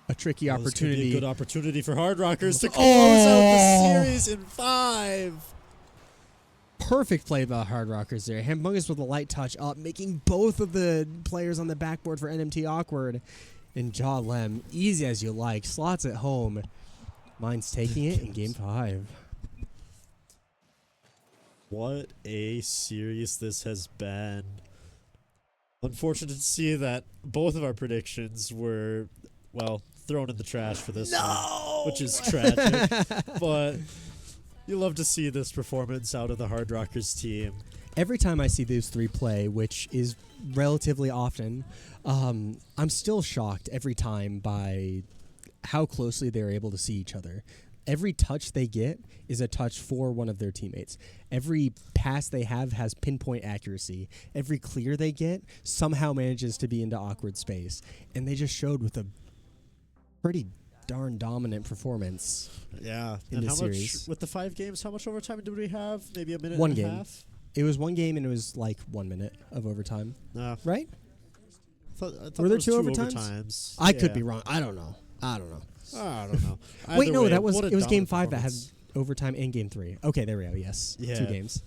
S3: a tricky opportunity.
S4: This could be a good opportunity for Hard Rockers to close out the series in 5.
S3: Perfect play by Hard Rockers there. Humongous with a light touch up, making both of the players on the backboard for NMT awkward. And Jaw Lem, easy as you like, slots it home. Mine's taking it in Game 5.
S4: What a series this has been. Unfortunate to see that both of our predictions were, well, thrown in the trash for this one, which is tragic. But you love to see this performance out of the Hard Rockers team.
S3: Every time I see those three play, which is relatively often, I'm still shocked every time by how closely they're able to see each other. Every touch they get is a touch for one of their teammates. Every pass they have has pinpoint accuracy. Every clear they get somehow manages to be into awkward space. And they just showed with a pretty darn dominant performance.
S4: Yeah.
S3: In
S4: and
S3: this
S4: how
S3: series.
S4: much, with the 5 games, how much overtime did we have? Maybe a minute
S3: One
S4: and a
S3: game.
S4: half?
S3: It was one game and it was like 1 minute of overtime.
S4: No.
S3: Right?
S4: I thought
S3: Were there
S4: was
S3: 2
S4: 2
S3: overtimes? I could
S4: Yeah.
S3: be wrong. I don't know.
S4: I don't know.
S3: Wait,
S4: Either
S3: no,
S4: way,
S3: that was
S4: what a
S3: it was Game
S4: dominant
S3: 5 that had
S4: performance.
S3: overtime and Game 3. Okay, there we go. Yes.
S4: Yeah.
S3: 2 games.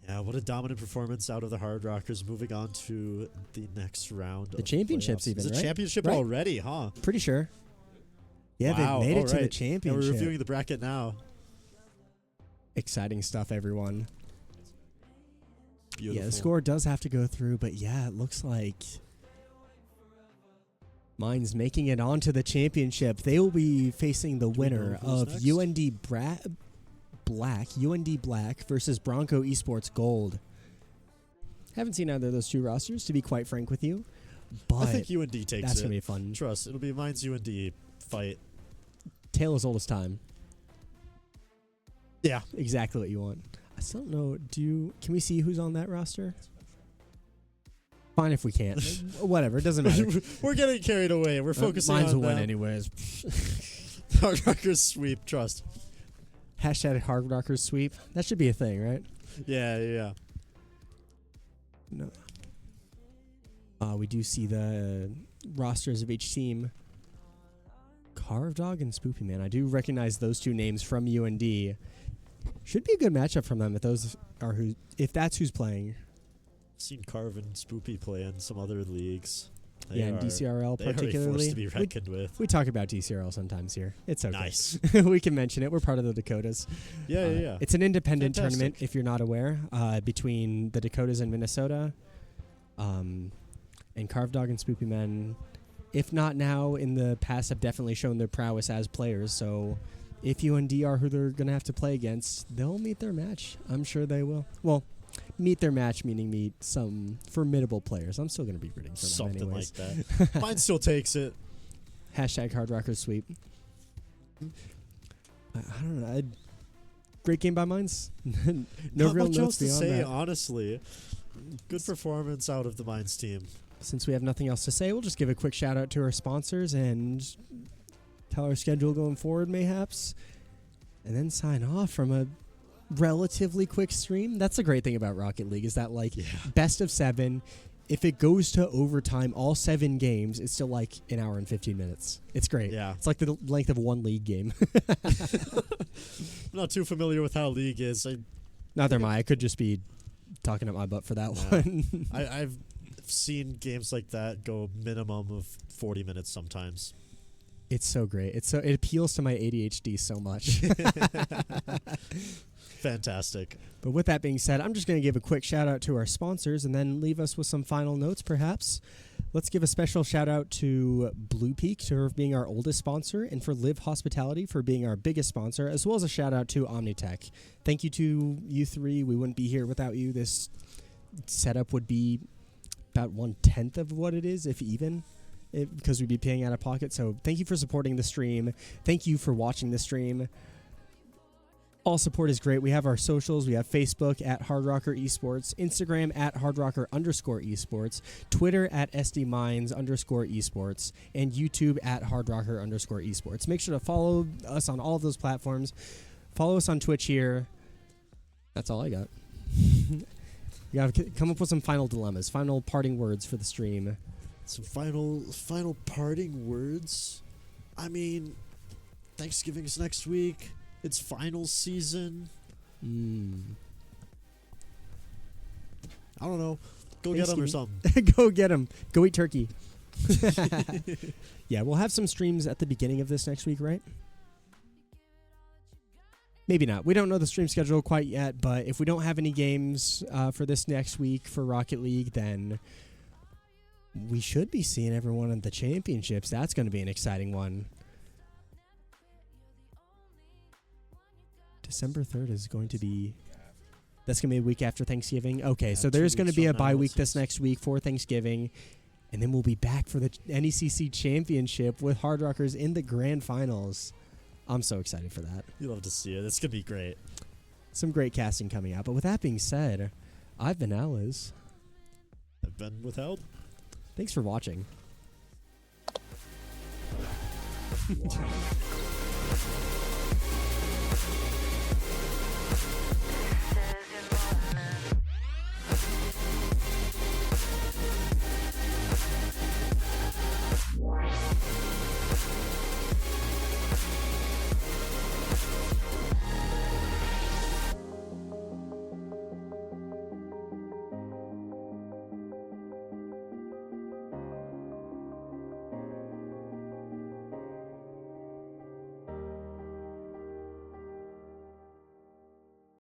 S4: Yeah, what a dominant performance out of the Hard Rockers. Moving on to the next round.
S3: The championships
S4: playoffs.
S3: even,
S4: Is it
S3: right?
S4: championship
S3: Right.
S4: already, huh?
S3: Pretty sure. Yeah,
S4: Wow,
S3: they made it to the
S4: alright. Yeah,
S3: championship.
S4: we're reviewing the bracket now.
S3: Exciting stuff, everyone.
S4: Beautiful.
S3: Yeah, the score does have to go through, but yeah, it looks like Mine's making it onto the championship. They will be facing the winner
S4: who's
S3: of
S4: next?
S3: UND Black versus Bronco Esports Gold. Haven't seen either of those two rosters, to be quite frank with you, but
S4: I think UND takes
S3: that's
S4: it.
S3: gonna be fun.
S4: Trust, it'll be Mine's UND fight.
S3: Tale as old as time.
S4: Yeah.
S3: Exactly what you want. I still don't know. Can we see who's on that roster? Fine if we can't. Whatever. It doesn't matter.
S4: We're getting carried away. We're focusing
S3: Mine's
S4: on
S3: will win
S4: them.
S3: anyways.
S4: Hard Rockers sweep. Trust.
S3: Hashtag Hard Rockers sweep. That should be a thing, right?
S4: Yeah.
S3: No. We do see the rosters of each team. Carve Dog and Spoopy Man. I do recognize those two names from UND. Should be a good matchup from them if that's who's playing.
S4: Seen Carve and Spoopy play in some other leagues.
S3: In DCRL
S4: they are a
S3: particularly.
S4: force to be reckoned with.
S3: We talk about DCRL sometimes here. It's okay.
S4: Nice.
S3: We can mention it. We're part of the Dakotas.
S4: Yeah.
S3: It's an independent
S4: Fantastic.
S3: tournament, if you're not aware, between the Dakotas and Minnesota. And Carve Dog and Spoopy Men, if not now, in the past have definitely shown their prowess as players. So if UND are who they're going to have to play against, they'll meet their match. I'm sure they will. Well, meet their match, meaning meet some formidable players. I'm still going to be rooting for them
S4: Something
S3: anyways.
S4: like that. Mine still takes it.
S3: Hashtag Hard Rockers sweep. I don't know. Great game by Mines. No
S4: Not
S3: real
S4: much
S3: notes
S4: else to
S3: beyond
S4: say,
S3: that.
S4: honestly. Good performance out of the Mines team.
S3: Since we have nothing else to say, we'll just give a quick shout out to our sponsors and tell our schedule going forward, mayhaps, and then sign off from a relatively quick stream. That's the great thing about Rocket League is that, like, best of 7. If it goes to overtime, all 7 games, it's still like an hour and 15 minutes. It's great.
S4: Yeah.
S3: It's like the length of one league game.
S4: I'm not too familiar with how League is.
S3: Neither am I. I could just be talking up my butt for that one.
S4: I've seen games like that go minimum of 40 minutes sometimes.
S3: It's so great. It appeals to my ADHD so much.
S4: Fantastic.
S3: But with that being said, I'm just going to give a quick shout out to our sponsors and then leave us with some final notes, perhaps. Let's give a special shout out to Blue Peak for being our oldest sponsor and for Live Hospitality for being our biggest sponsor, as well as a shout out to Omnitech. Thank you to you three. We wouldn't be here without you. This setup would be about 1/10 of what it is, if even, because we'd be paying out of pocket. So thank you for supporting the stream. Thank you for watching the stream. All support is great. We have our socials. We have Facebook at Hard Rocker Esports, Instagram at hardrocker_esports, Twitter at SDMines_esports, and YouTube at hardrocker_esports. Make sure to follow us on all of those platforms. Follow us on Twitch here. That's all I got. You got to come up with some final dilemmas, final parting words for the stream.
S4: Some final parting words. I mean, Thanksgiving is next week. It's finals season. I don't know. Go get them or something.
S3: Go get them. Go eat turkey. Yeah, we'll have some streams at the beginning of this next week, right? Maybe not. We don't know the stream schedule quite yet, but if we don't have any games for this next week for Rocket League, then we should be seeing everyone in the championships. That's going to be an exciting one. December 3rd is going to be... That's going to be a week after Thanksgiving. Okay,
S4: Yeah,
S3: so
S4: 2
S3: there's going to
S4: weeks
S3: be a
S4: from now,
S3: bye
S4: it
S3: week this
S4: says.
S3: next week for Thanksgiving. And then we'll be back for the NECC Championship with Hard Rockers in the grand finals. I'm so excited for that.
S4: You love to see it. It's going to be great.
S3: Some great casting coming out. But with that being said, I've been Alyz.
S4: I've been Withheld.
S3: Thanks for watching.